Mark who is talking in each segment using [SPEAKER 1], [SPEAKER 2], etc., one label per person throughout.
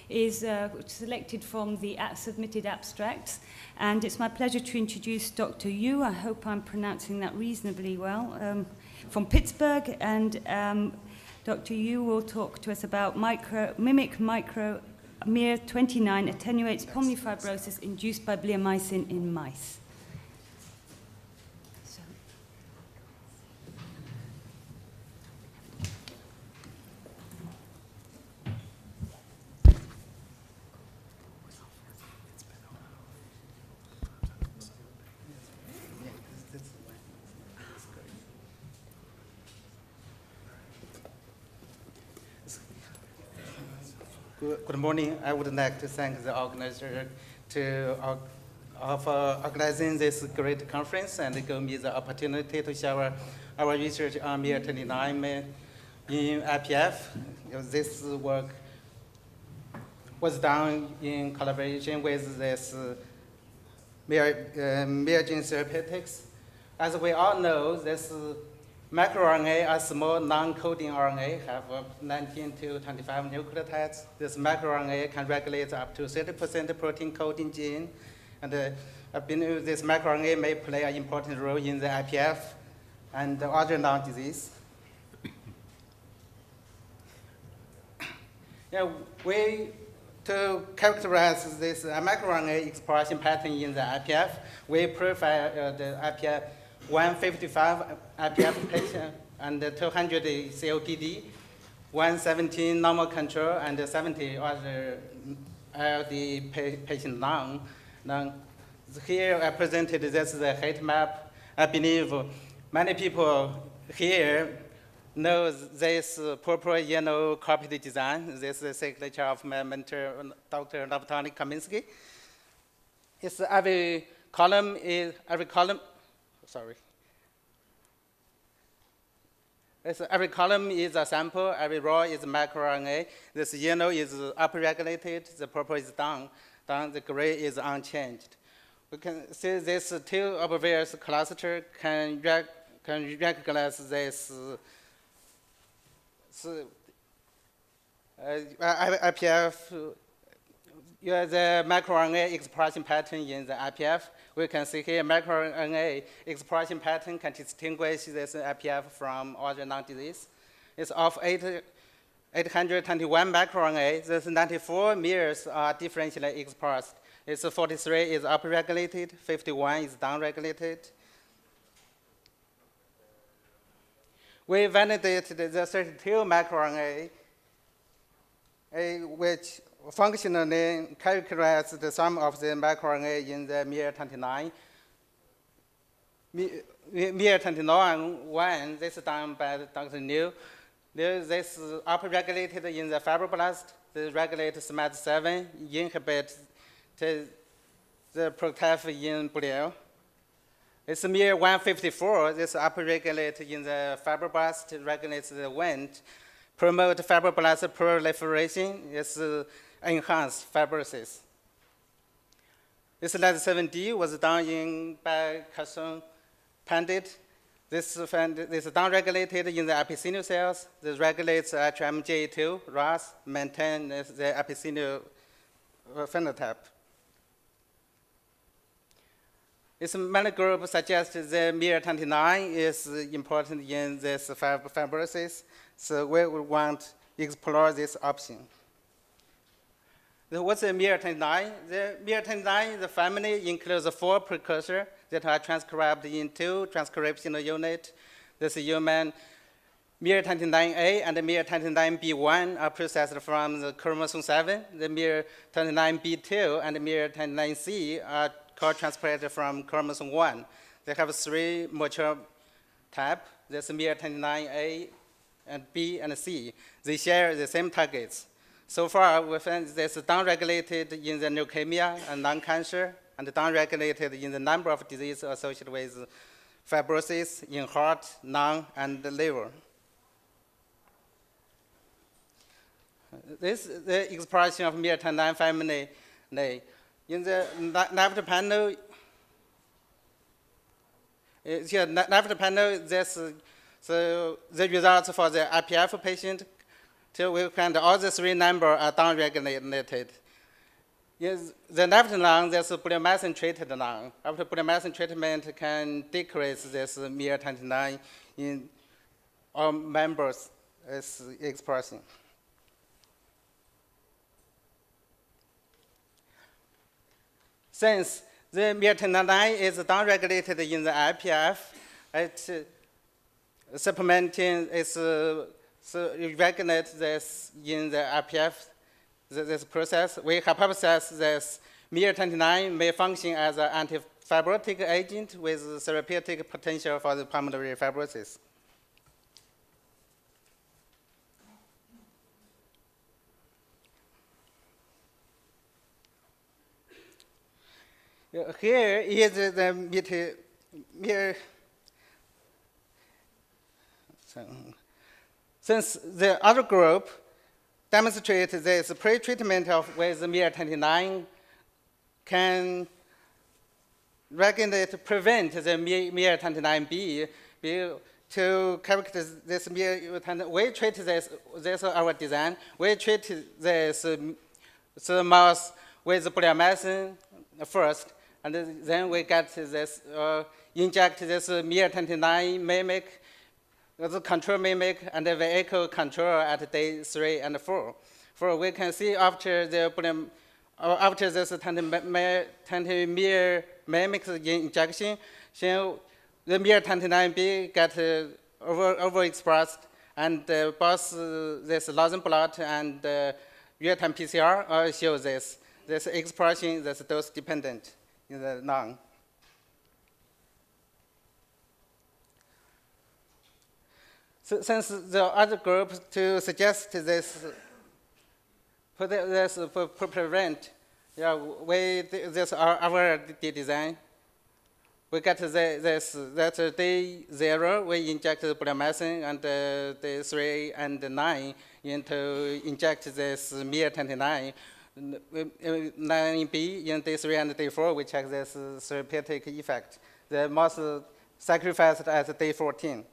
[SPEAKER 1] Is selected from the submitted abstracts, and it's my pleasure to introduce Dr. Yu. I hope I'm pronouncing that reasonably well, from Pittsburgh, and Dr. Yu will talk to us about MIR29 attenuates pulmonary fibrosis induced by bleomycin in mice.
[SPEAKER 2] Good morning. I would like to thank the organizer for organizing this great conference and give me the opportunity to share our research on MIR29 in IPF. This work was done in collaboration with this MIR Gene Therapeutics. As we all know, this microRNA, a small non-coding RNA, have 19 to 25 nucleotides. This microRNA can regulate up to 30% protein coding gene, and I believe this microRNA may play an important role in the IPF and other lung disease. To characterize this microRNA expression pattern in the IPF, we profile the IPF 155 IPF patient and 200 COPD, 117 normal control, and 70 other LD patient lung. Here I presented this the heat map. I believe many people here know this purple-yellow carpet design. This is the signature of my mentor, Dr. Navtani Kaminsky. It's every column, every column is a sample, every row is microRNA. This yellow is upregulated, the purple is down, the gray is unchanged. We can see this two obvious cluster can recognize this IPF, the microRNA expression pattern in the IPF. We can see here microRNA expression pattern can distinguish this IPF from other lung disease. It's of 821 microRNA. There's 94 mirrors are differentially expressed. It's 43 is upregulated, 51 is downregulated. We validated the 32 microRNA, which functionally characterize the sum of the microRNA in the MIR29. MIR29-1, this is done by Dr. Liu. This is upregulated in the fibroblast. This regulates SMAD7, inhibits the protective in glial. It's MIR154. This upregulated in the fibroblast, regulates the Wnt, promote fibroblast proliferation. It's enhanced fibrosis. This LAD7D was done by Kasson Pandit. This is downregulated in the epithelial cells. This regulates HMJ2, RAS, maintain the epithelial phenotype. This many group suggests the MIR29 is important in this fibrosis, so we want to explore this option. What's the MIR29? The MIR29, the family includes 4 precursors that are transcribed in 2 transcriptional units. This human MIR29A and the MIR29B1 are processed from the chromosome 7. The MIR29B2 and the MIR29C are co-transplanted from chromosome 1. They have 3 mature types. There's MIR29A and B and C. They share the same targets. So far, we found this downregulated in the leukemia and lung cancer, and downregulated in the number of diseases associated with fibrosis in heart, lung, and the liver. This is the expression of MIR29 family. In the left panel, this so the results for the IPF patient till we find all the three numbers are downregulated. Yes, the left lung, there's a bleomycin treated lung. After bleomycin treatment can decrease this miR29 in all members is expressing. Since the miR29 is downregulated in the IPF, it supplementing is regulate this in the IPF, this process. We hypothesize this miR29 may function as an antifibrotic agent with therapeutic potential for the pulmonary fibrosis. Here is the since the other group demonstrated this pre-treatment with miR29 can regulate, prevent the miR29B to characterize this miR29. We treat this is our design. We treat this mouse with bleomycin first, and then we get this, inject this miR29 mimic, the control mimic, and the vehicle control at day 3 and 4. We can see after the after this 20 mir mimic injection, so the miR29B get overexpressed, and both this Lawson blot and real-time PCR show this expression that's dose dependent in the lung. So, since the other group to suggest this, prevent, yeah, this our design. We get that's day 0, we inject the bleomycin, and day 3 and 9 into inject this miR29. 9B in day 3 and day 4, we check this therapeutic effect. The most sacrificed at day 14.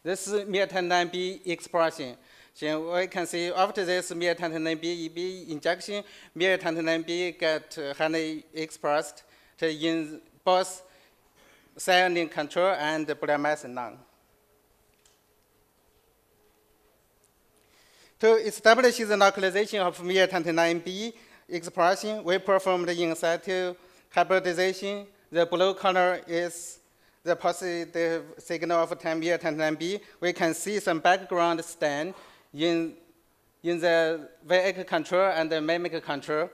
[SPEAKER 2] This miR29B expression. So we can see after this miR29B injection, miR29B get highly expressed in both saline control and bleomycin lung. To establish the localization of miR29B expression, we performed in situ hybridization. The blue color is the positive signal of miR29B. We can see some background stain in the vehicle control and the mimic control.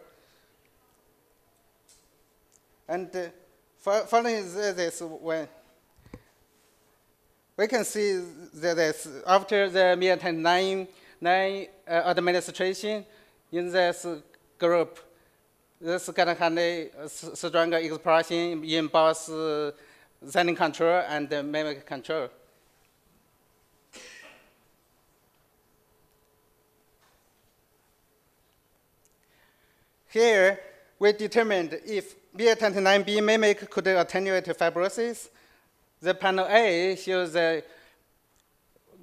[SPEAKER 2] And following this, when we can see that after the miR29 administration in this group, this can have a stronger expression in both saline control and mimic control. Here, we determined if miR29B mimic could attenuate fibrosis. The panel A shows the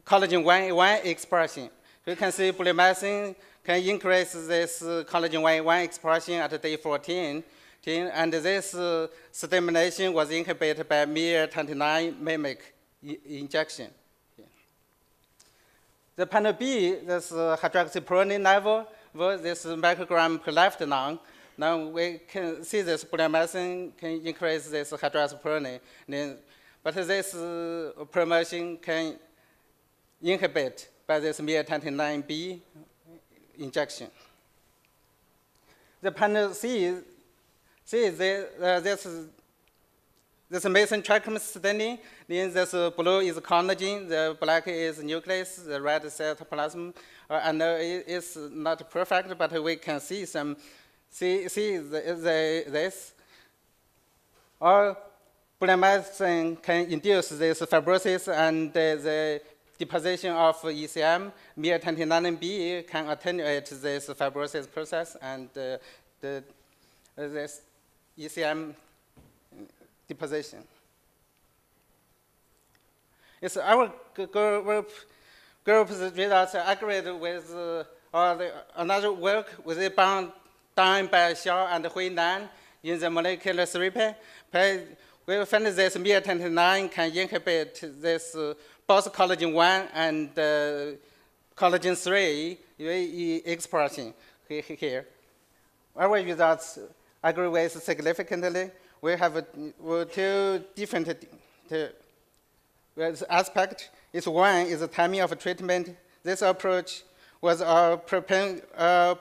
[SPEAKER 2] collagen 1A1 expression. You can see bleomycin can increase this collagen 1A1 expression at day 14, and this stimulation was inhibited by miR29 mimic injection. The panel B, this hydroxyproline level, was this microgram per left lung. Now we can see this bleomycin can increase this hydroxyproline, but this promotion can inhibit by this miR29B injection. The panel C this Mason trachea staining, then this blue is collagen, the black is nucleus, the red is cytoplasm. I know it's not perfect, but we can see some, this. Or bleomycin can induce this fibrosis, and the deposition of ECM, miR29B can attenuate this fibrosis process, and this ECM deposition. It's our group group's results agreed with another work with it bound done by Xiao and Huinan in the molecular therapy. We found this miR-29 can inhibit this both collagen 1 and collagen 3 expression here. Our results agree with significantly. We have two different aspects. One is the timing of treatment. This approach was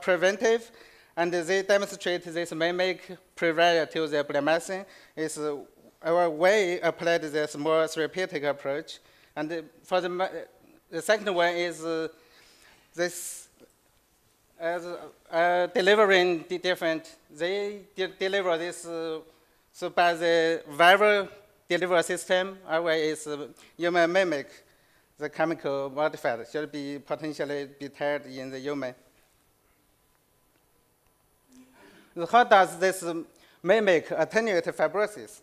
[SPEAKER 2] preventive, and they demonstrate this mimic prior to the bleomycin. Is our way applied this more therapeutic approach. And for the second one is this delivering the different. They deliver this so by the viral delivery system. Our way is human mimic. The chemical modified should be potentially be tested in the human. How does this mimic attenuate fibrosis?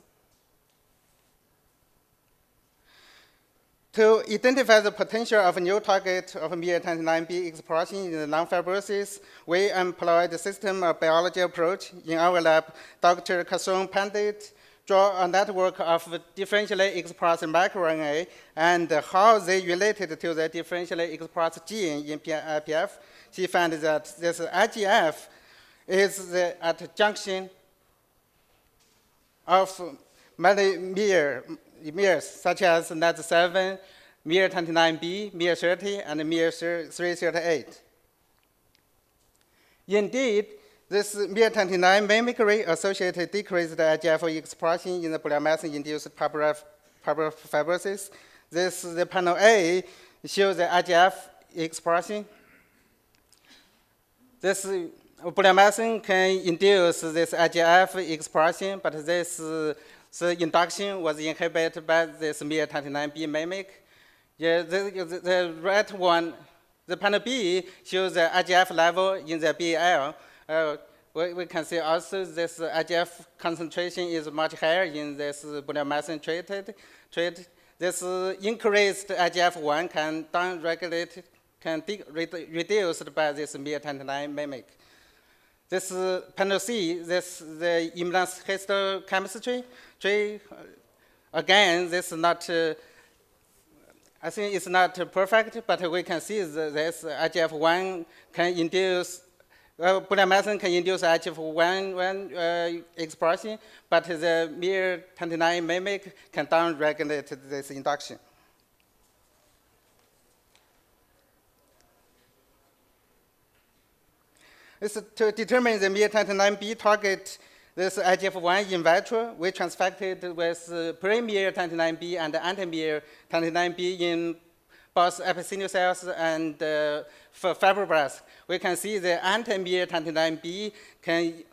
[SPEAKER 2] To identify the potential of a new target of miR-29B expression in the non-fibrosis, we employed the system of biology approach. In our lab, Dr. Kasung Pandit draw a network of differentially expressed microRNA and how they related to the differentially expressed gene in IPF. She found that this IGF is at the junction of many miRs, such as NAT7, miR-29B, miR-30, and miR-338. Indeed, this miR-29 mimicry associated decreased IGF expression in the bleomycin-induced fibrosis. The panel A shows the IGF expression. This bleomycin can induce this IGF expression, but this induction was inhibited by this miR-29B mimic. Yeah, the right one, the panel B shows the IGF level in the BL. We can see also this IGF concentration is much higher in this bleomycin treated. This increased IGF-1 can downregulate, can reduced by this miR-29 mimic. This panel C, this the immunohistochemistry. Again, this is not. I think it's not perfect, but we can see this IGF-1 can induce. Bleomycin can induce IGF-1 expression, but the miR-29 mimic can downregulate this induction. It's to determine the miR-29B target this IGF-1 in vitro. We transfected with pre-miR-29B and anti-miR-29B in both epithelial cells and fibroblasts. We can see the anti-miR-29B can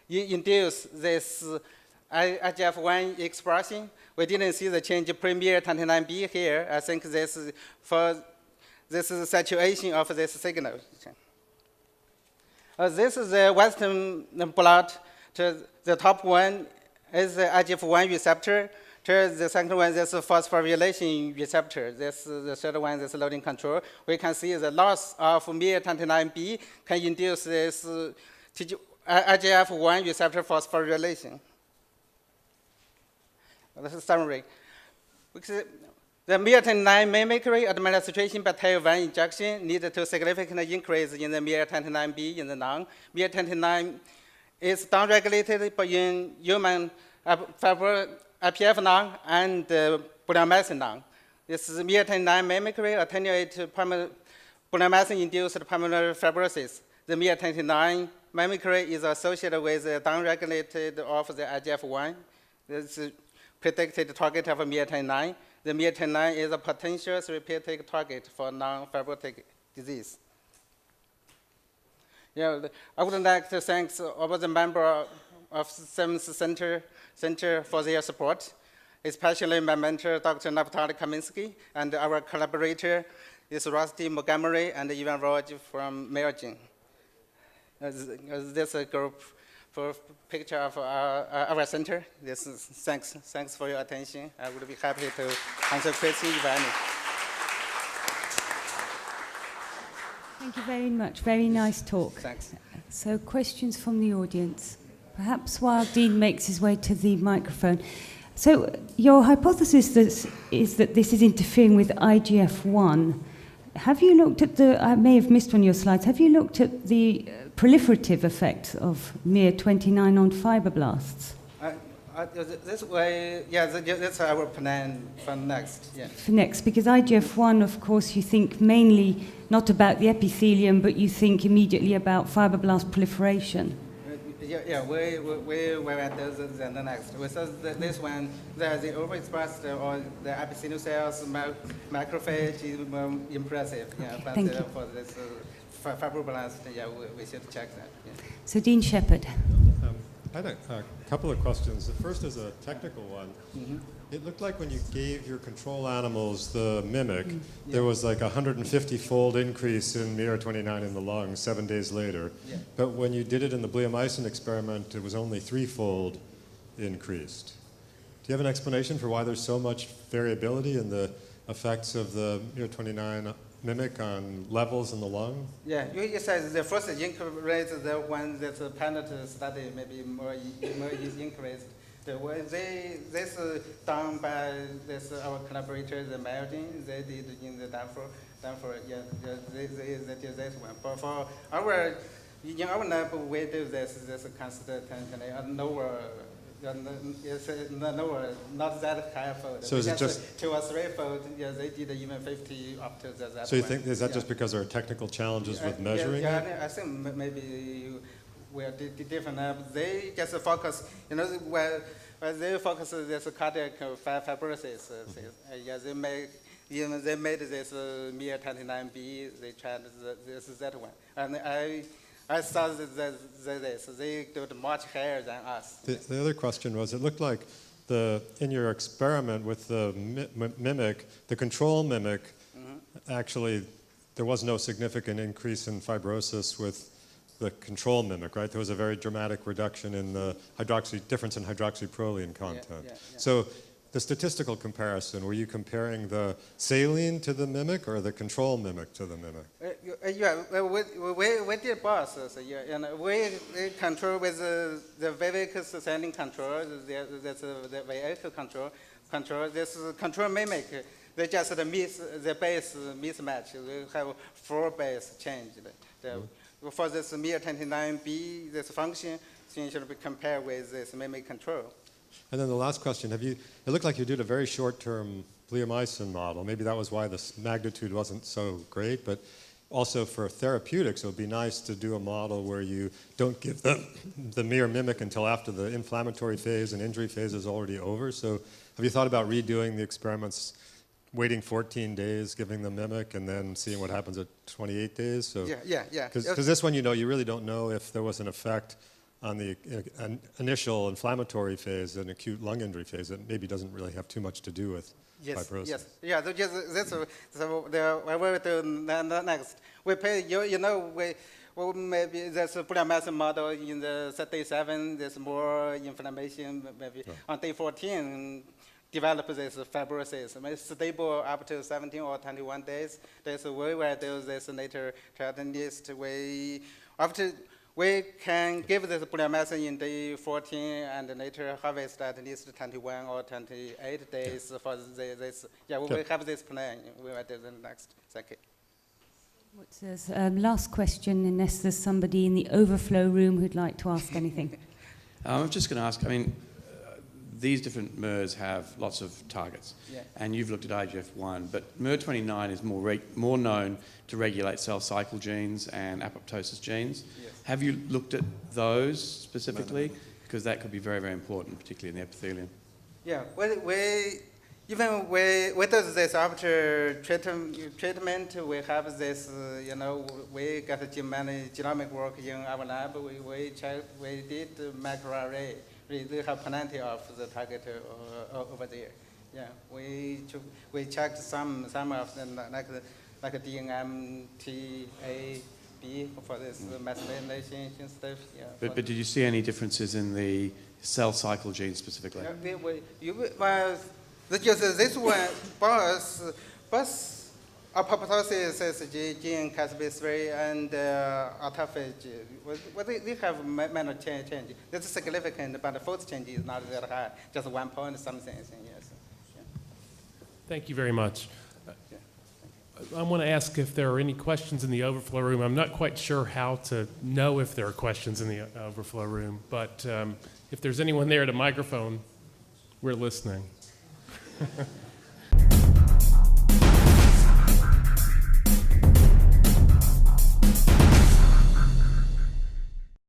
[SPEAKER 2] induce this IGF-1 expression. We didn't see the change pre-miR-29B here. I think this is for this is saturation of this signal. This is the Western blot. The top one is the IGF-1 receptor. The second one is the phosphorylation receptor. The third one is loading control. We can see the loss of miR-29B can induce this IGF-1 receptor phosphorylation. This is summary. The miR-29 mimicry administration by tail 1 injection needed to significantly increase in the miR-29B in the lung. miR-29 is downregulated in human IPF lung and bleomycin lung. This is miR-29 mimicry attenuate bleomycin-induced pulmonary fibrosis. The miR-29 mimicry is associated with the downregulated of the IGF-1. This is predicted target of miR-29. The miR-29 is a potential therapeutic target for non-fibrotic disease. Yeah, I would like to thank all the members of SIMS Center for their support, especially my mentor, Dr. Naftali Kaminsky, and our collaborator is Rusty Montgomery and Ivan Roj from Merging. This group for picture of our center. This is, thanks for your attention. I would be happy to answer questions if any.
[SPEAKER 1] Thank you very much. Very nice talk.
[SPEAKER 2] Thanks.
[SPEAKER 1] So questions from the audience. Perhaps while Dean makes his way to the microphone. So your hypothesis is that this is interfering with IGF-1. Have you looked at I may have missed on your slides, have you looked at the proliferative effect of miR-29 on fibroblasts?
[SPEAKER 2] This way, yeah, that's our plan for next. Yeah.
[SPEAKER 1] For next, because IGF-1, of course, you think mainly not about the epithelium, but you think immediately about fibroblast proliferation.
[SPEAKER 2] Yeah, we went the next. So this one, the overexpressed or the epithelial cells, macrophage is more impressive. Yeah, but
[SPEAKER 1] Thank you.
[SPEAKER 2] For this fibroblast, yeah, we should check that. Yeah.
[SPEAKER 1] So Dean Shepherd.
[SPEAKER 3] I had a couple of questions. The first is a technical one.
[SPEAKER 2] Mm-hmm.
[SPEAKER 3] It looked like when you gave your control animals the mimic, there was like a 150-fold increase in miR-29 in the lungs 7 days later.
[SPEAKER 2] Yeah.
[SPEAKER 3] But when you did it in the bleomycin experiment, it was only 3-fold increased. Do you have an explanation for why there's so much variability in the effects of the miR-29 mimic on levels in the lung?
[SPEAKER 2] Yeah, you said the first increase, the one that's a pilot study, maybe more increased. The way this done by our collaborators, the Melvin, they did in the Danforth, yeah, they did this one. But for in our lab, we do this constantly, lower. No, not that high-fold.
[SPEAKER 3] So is it just
[SPEAKER 2] 2 or 3-fold? Yeah, they did even 50 up to that.
[SPEAKER 3] So you think, is that just because there are technical challenges with measuring it?
[SPEAKER 2] Yeah, I think maybe we are different. They just focus, where they focus on this cardiac fibrosis. Yeah, they made this miR-29B. They tried that one, and I saw they do it much higher than us.
[SPEAKER 3] The other question was, it looked like in your experiment with the mimic, the control mimic, actually, there was no significant increase in fibrosis with the control mimic, right? There was a very dramatic reduction in the difference in hydroxyproline content.
[SPEAKER 2] Yeah.
[SPEAKER 3] So the statistical comparison, were you comparing the saline to the mimic or the control mimic to the mimic?
[SPEAKER 2] Yeah, we did both. So, yeah, and we control with the Vivek's saline control. That's the vehicle control. This control mimic. They just the base mismatch. We have 4 base changed. For this miR-29B, this function should be compared with this mimic control.
[SPEAKER 3] And then the last question, it looked like you did a very short-term bleomycin model. Maybe that was why the magnitude wasn't so great, but also for therapeutics, it would be nice to do a model where you don't give the mere mimic until after the inflammatory phase and injury phase is already over. So have you thought about redoing the experiments, waiting 14 days, giving the mimic, and then seeing what happens at 28 days? So,
[SPEAKER 2] Yeah.
[SPEAKER 3] Because this one, you really don't know if there was an effect on the initial inflammatory phase and acute lung injury phase. It maybe doesn't really have too much to do with fibrosis.
[SPEAKER 2] Yes. Yeah, we will do next. We pay, maybe there's a bleomycin model in the day 7, there's more inflammation, maybe on day 14, develop this fibrosis. It's stable up to 17 or 21 days. That's we will do this later. At least we can give this bleomycin in day 14 and later harvest at least 21 or 28 days for this. Yeah, we will have this plan. We will do the next. Thank you.
[SPEAKER 1] What's this? Last question, unless there's somebody in the overflow room who'd like to ask anything.
[SPEAKER 4] I'm just going to ask, these different MERs have lots of targets, and you've looked at IGF-1, but miR-29 is more known to regulate cell cycle genes and apoptosis genes.
[SPEAKER 2] Yes.
[SPEAKER 4] Have you looked at those specifically? Because that could be very, very important, particularly in the epithelium.
[SPEAKER 2] Yeah, we do this after treatment. We have this, we got genomic work in our lab. We did microarray. They have plenty of the target over there. Yeah, we checked some of them like DNM, TAB for this methylation stuff. Yeah.
[SPEAKER 4] But did you see any differences in the cell cycle gene specifically?
[SPEAKER 2] This one, both Apoptosis is gene Cas3 and autophagy. They have minor change. That's significant, but the fourth change is not that high, just 1 point something, yes. Yeah.
[SPEAKER 5] Thank you very much. I want to ask if there are any questions in the overflow room. I'm not quite sure how to know if there are questions in the overflow room, but if there's anyone there at a microphone, we're listening.